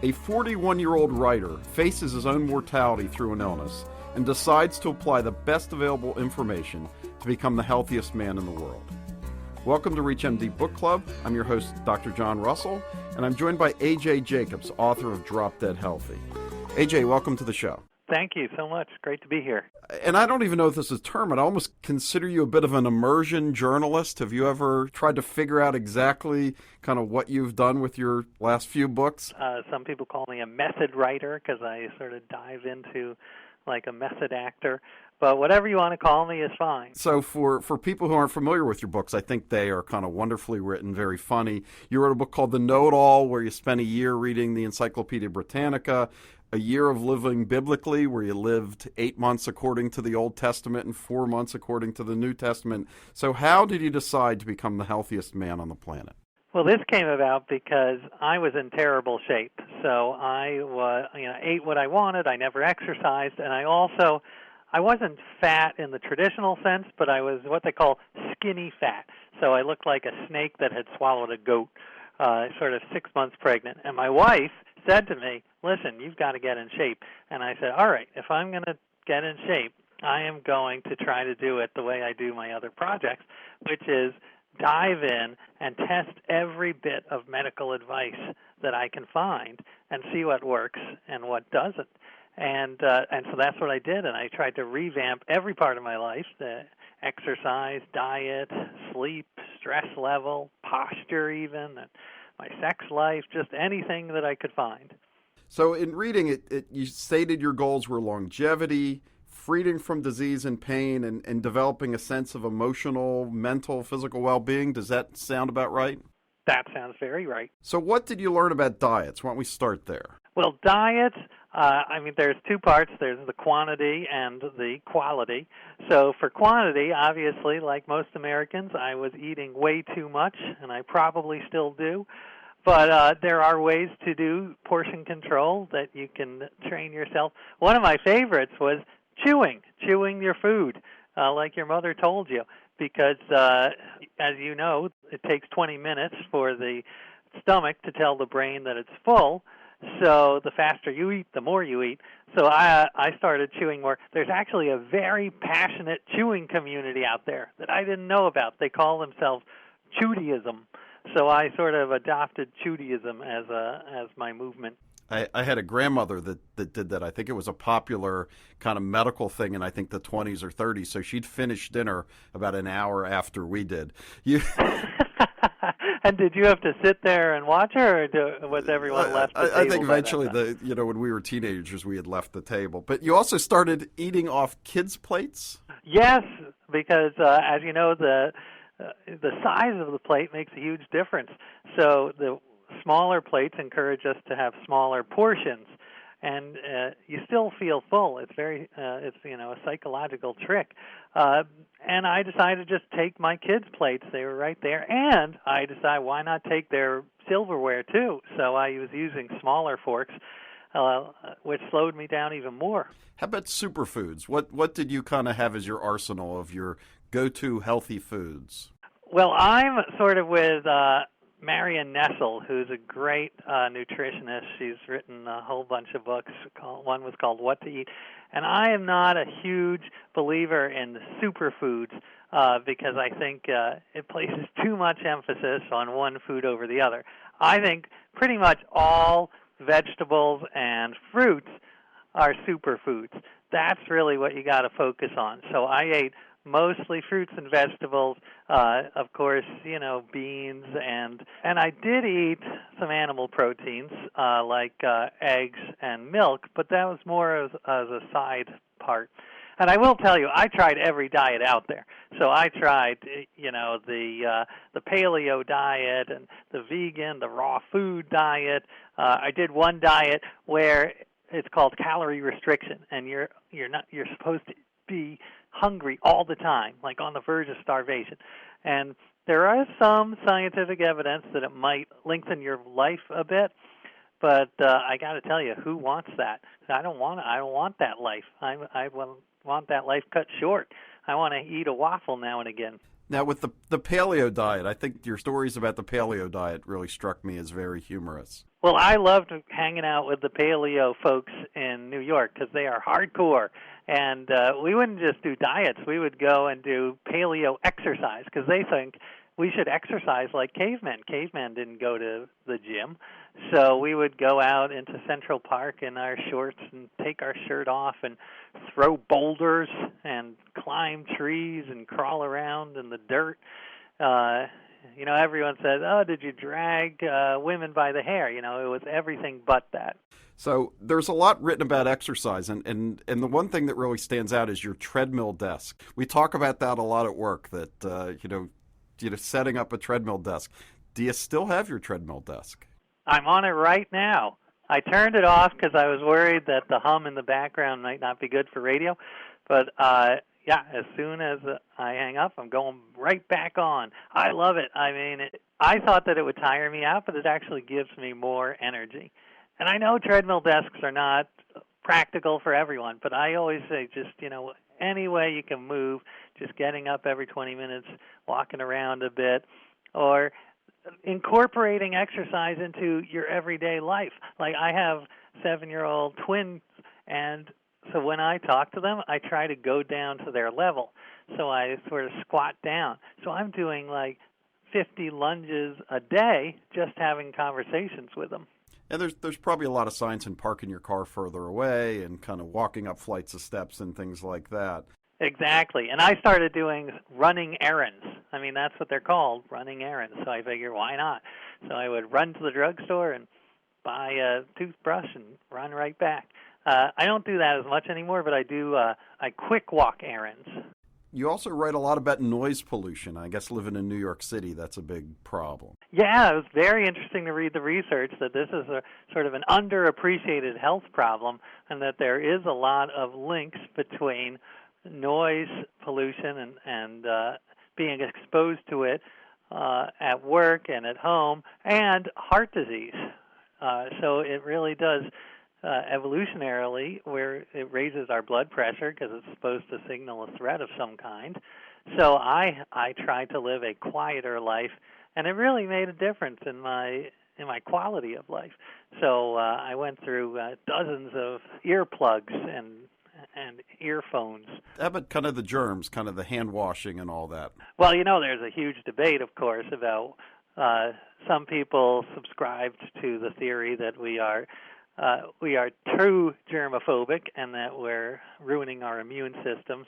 A 41-year-old writer faces his own mortality through an illness and decides to apply the best available information to become the healthiest man in the world. Welcome to ReachMD Book Club. I'm your host, Dr. John Russell, and I'm joined by AJ Jacobs, author of Drop Dead Healthy. AJ, welcome to the show. Thank you so much. Great to be here. And I don't even know if this is a term, but I almost consider you a bit of an immersion journalist. Have you ever tried to figure out exactly kind of what you've done with your last few books? Some people call me a method writer because I sort of dive into like a method actor. But whatever you want to call me is fine. So for people who aren't familiar with your books, I think they are kind of wonderfully written, very funny. You wrote a book called The Know-It-All, where you spent a year reading the Encyclopedia Britannica, a year of living biblically, where you lived 8 months according to the Old Testament and 4 months according to the New Testament. So how did you decide to become the healthiest man on the planet? Well, this came about because I was in terrible shape. So I ate what I wanted. I never exercised, and I wasn't fat in the traditional sense, but I was what they call skinny fat. So I looked like a snake that had swallowed a goat, sort of 6 months pregnant. And my wife said to me, listen, you've got to get in shape. And I said, all right, if I'm going to get in shape, I am going to try to do it the way I do my other projects, which is dive in and test every bit of medical advice that I can find and see what works and what doesn't. And so that's what I did, and I tried to revamp every part of my life, the exercise, diet, sleep, stress level, posture even, and my sex life, just anything that I could find. So in reading it, you stated your goals were longevity, freedom from disease and pain, and developing a sense of emotional, mental, physical well-being. Does that sound about right? That sounds very right. So what did you learn about diets? Why don't we start there? Well, diets, there's two parts. There's the quantity and the quality. So for quantity, obviously, like most Americans, I was eating way too much, and I probably still do. But there are ways to do portion control that you can train yourself. One of my favorites was chewing your food, like your mother told you, because as you know, it takes 20 minutes for the stomach to tell the brain that it's full. So the faster you eat, the more you eat. So I started chewing more. There's actually a very passionate chewing community out there that I didn't know about. They call themselves Chewdeism. So I sort of adopted Chewdeism as my movement. I had a grandmother that did that. I think it was a popular kind of medical thing in, I think, the 20s or 30s. So she'd finish dinner about an hour after we did. And did you have to sit there and watch her, or was everyone left the table? I think eventually, when we were teenagers, we had left the table. But you also started eating off kids' plates? Yes, because as you know, the size of the plate makes a huge difference. So the smaller plates encourage us to have smaller portions, and you still feel full. It's a psychological trick. And I decided to just take my kids' plates. They were right there, and I decided why not take their silverware too. So I was using smaller forks, which slowed me down even more. How about superfoods? What did you kind of have as your arsenal of your go-to healthy foods? Well, I'm sort of with Marion Nestle, who's a great nutritionist. She's written a whole bunch of books. One was called What to Eat. And I am not a huge believer in superfoods because I think it places too much emphasis on one food over the other. I think pretty much all vegetables and fruits are superfoods. That's really what you got to focus on. So I ate mostly fruits and vegetables, of course, beans, and I did eat some animal proteins like eggs and milk, but that was more as a side part. And I will tell you, I tried every diet out there. So I tried, the paleo diet and the vegan, the raw food diet. I did one diet where it's called calorie restriction, and you're supposed to be hungry all the time, like on the verge of starvation. And there is some scientific evidence that it might lengthen your life a bit, but I got to tell you, who wants that? I don't want that life. I want that life cut short. I want to eat a waffle now and again. Now, with the paleo diet, I think your stories about the paleo diet really struck me as very humorous. Well, I loved hanging out with the paleo folks in New York because they are hardcore. And we wouldn't just do diets. We would go and do paleo exercise because they think we should exercise like cavemen. Cavemen didn't go to the gym. So we would go out into Central Park in our shorts and take our shirt off and throw boulders and climb trees and crawl around in the dirt. Everyone says, "Oh, did you drag women by the hair?" It was everything but that. So there's a lot written about exercise, and the one thing that really stands out is your treadmill desk. We talk about that a lot at work, that, setting up a treadmill desk. Do you still have your treadmill desk? I'm on it right now. I turned it off because I was worried that the hum in the background might not be good for radio, but as soon as I hang up, I'm going right back on. I love it. I mean, I thought that it would tire me out, but it actually gives me more energy. And I know treadmill desks are not practical for everyone, but I always say just, any way you can move, just getting up every 20 minutes, walking around a bit, or incorporating exercise into your everyday life. Like I have 7-year-old twins, and so when I talk to them, I try to go down to their level. So I sort of squat down. So I'm doing like 50 lunges a day just having conversations with them. And there's probably a lot of science in parking your car further away and kind of walking up flights of steps and things like that. Exactly. And I started doing running errands. I mean, that's what they're called, running errands. So I figured, why not? So I would run to the drugstore and buy a toothbrush and run right back. I don't do that as much anymore, but I do I quick walk errands. You also write a lot about noise pollution. I guess living in New York City, that's a big problem. Yeah, it was very interesting to read the research that this is a sort of an underappreciated health problem and that there is a lot of links between noise pollution and being exposed to it at work and at home and heart disease. So it really does evolutionarily, where it raises our blood pressure because it's supposed to signal a threat of some kind. So I tried to live a quieter life, and it really made a difference in my quality of life. So I went through dozens of earplugs and earphones. How about kind of the germs, kind of the hand washing and all that? Well, there's a huge debate, of course, about some people subscribed to the theory that we are true germophobic and that we're ruining our immune systems.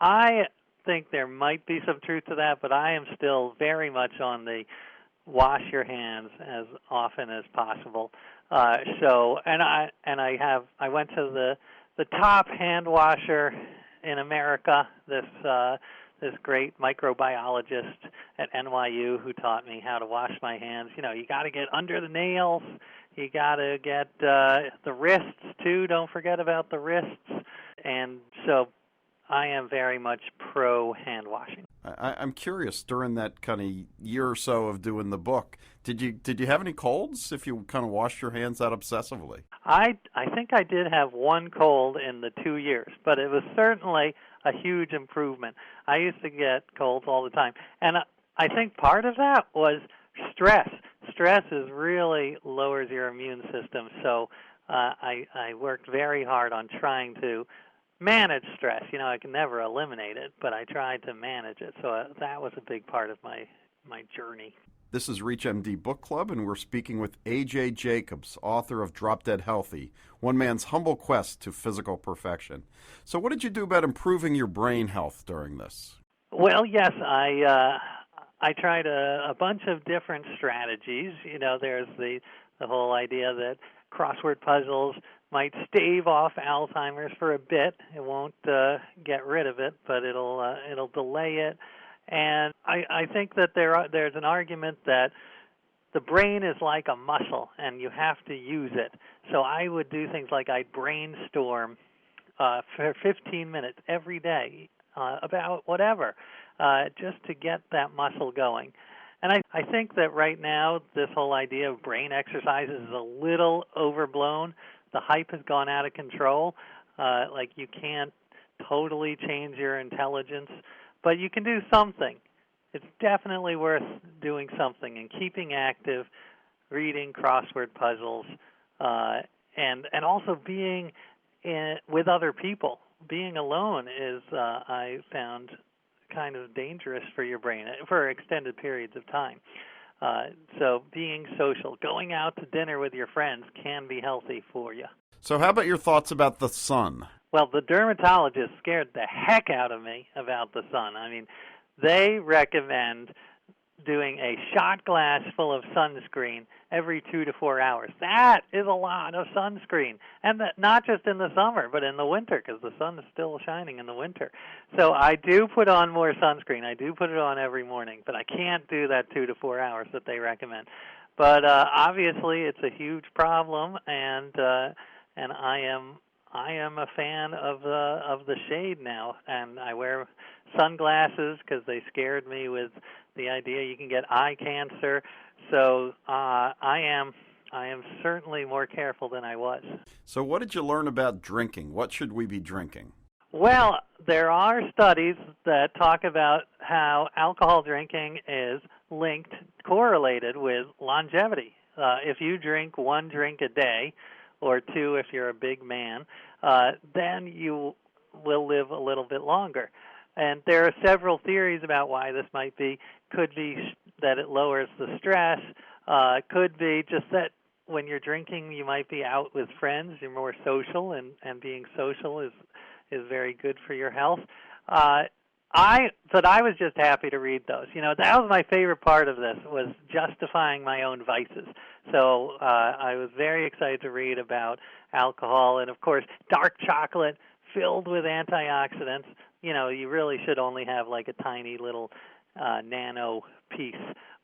I think there might be some truth to that, but I am still very much on the wash your hands as often as possible. I went to the top hand washer in America, this great microbiologist at NYU who taught me how to wash my hands. You got to get under the nails. You got to get the wrists, too. Don't forget about the wrists. And so I am very much pro hand washing. I'm curious, during that kind of year or so of doing the book, did you have any colds if you kind of washed your hands that obsessively? I think I did have one cold in the 2 years, but it was certainly a huge improvement. I used to get colds all the time. And I think part of that was stress. Stress really lowers your immune system. So I worked very hard on trying to manage stress. I can never eliminate it, but I tried to manage it. So that was a big part of my journey. This is ReachMD Book Club, and we're speaking with A.J. Jacobs, author of Drop Dead Healthy, One Man's Humble Quest to Physical Perfection. So what did you do about improving your brain health during this? Well, yes, I tried a bunch of different strategies. There's the whole idea that crossword puzzles might stave off Alzheimer's for a bit. It won't get rid of it, but it'll delay it. And I think that there's an argument that the brain is like a muscle, and you have to use it. So I would do things like I'd brainstorm for 15 minutes every day about whatever, just to get that muscle going. And I think that right now this whole idea of brain exercises is a little overblown. The hype has gone out of control. Like you can't totally change your intelligence, but you can do something. it's definitely worth doing something and keeping active, reading crossword puzzles, and also being with other people. Being alone is, I found, kind of dangerous for your brain for extended periods of time. So being social, going out to dinner with your friends can be healthy for you. So how about your thoughts about the sun? Well, the dermatologist scared the heck out of me about the sun. I mean, they recommend doing a shot glass full of sunscreen every 2 to 4 hours. That is a lot of sunscreen, and that not just in the summer, but in the winter, because the sun is still shining in the winter. So I do put on more sunscreen. I do put it on every morning, but I can't do that 2 to 4 hours that they recommend. But obviously, it's a huge problem, and I am a fan of the shade now, and I wear sunglasses because they scared me with the idea you can get eye cancer. So I am certainly more careful than I was. So what did you learn about drinking? What should we be drinking? Well, there are studies that talk about how alcohol drinking is correlated with longevity. If you drink 1 drink a day, or 2 if you're a big man, then you will live a little bit longer. And there are several theories about why this might be. Could be that it lowers the stress. Could be just that when you're drinking, you might be out with friends. You're more social, and being social is very good for your health. But I was just happy to read those. You know, that was my favorite part of this, was justifying my own vices. So I was very excited to read about alcohol, and of course, dark chocolate filled with antioxidants. You know, you really should only have like a tiny little nano piece.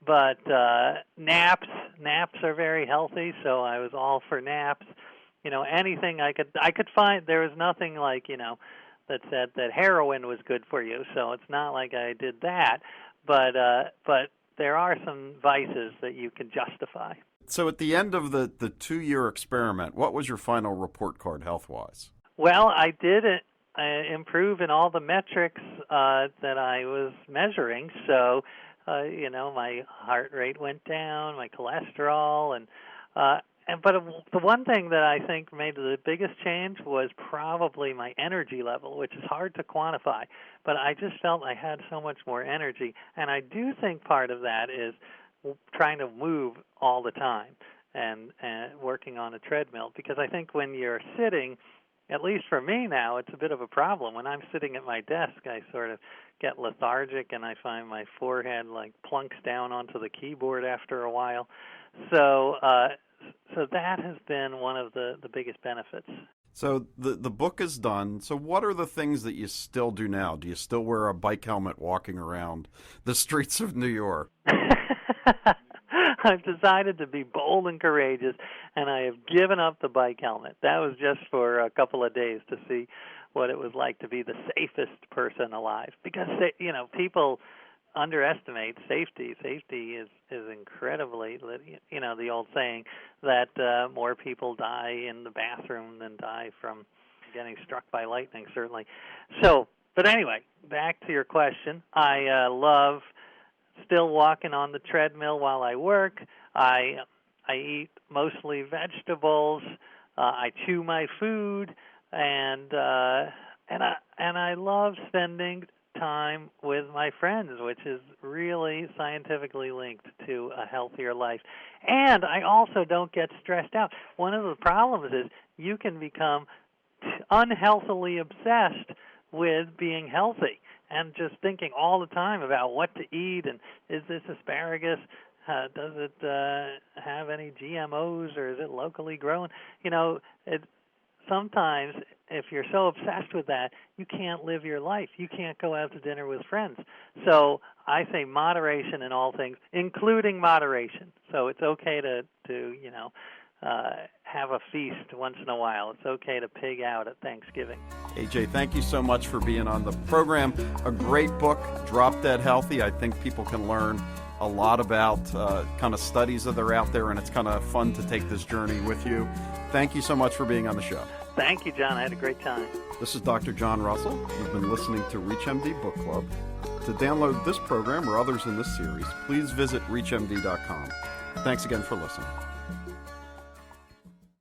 But naps are very healthy, so I was all for naps. You know, anything I could find. There was nothing like, you know, that said that heroin was good for you, so it's not like I did that. But there are some vices that you can justify. So at the end of the 2-year experiment, what was your final report card health-wise? Well, I did improve in all the metrics that I was measuring. So, you know, my heart rate went down, my cholesterol, but the one thing that I think made the biggest change was probably my energy level, which is hard to quantify. But I just felt I had so much more energy, and I do think part of that is trying to move all the time and working on a treadmill, because I think when you're sitting, at least for me now, it's a bit of a problem. When I'm sitting at my desk, I sort of get lethargic, and I find my forehead like plunks down onto the keyboard after a while. So that has been one of the biggest benefits. So the book is done. So what are the things that you still do now? Do you still wear a bike helmet walking around the streets of New York? I've decided to be bold and courageous, and I have given up the bike helmet. That was just for a couple of days to see what it was like to be the safest person alive. Because, you know, people underestimate safety. Safety is incredibly, you know, the old saying that more people die in the bathroom than die from getting struck by lightning, certainly. So, but anyway, back to your question. I love still walking on the treadmill while I work. I eat mostly vegetables. I chew my food, and I love spending time with my friends, which is really scientifically linked to a healthier life. And I also don't get stressed out. One of the problems is you can become unhealthily obsessed with being healthy and just thinking all the time about what to eat, and is this asparagus, does it have any GMOs, or is it locally grown? You know, sometimes if you're so obsessed with that, you can't live your life. You can't go out to dinner with friends. So I say moderation in all things, including moderation. So it's okay to you know, have a feast once in a while. It's okay to pig out at Thanksgiving. AJ, thank you so much for being on the program. A great book, Drop Dead Healthy. I think people can learn a lot about kind of studies that are out there, and it's kind of fun to take this journey with you. Thank you so much for being on the show. Thank you, John. I had a great time. This is Dr. John Russell. You've been listening to ReachMD Book Club. To download this program or others in this series, please visit reachmd.com. Thanks again for listening.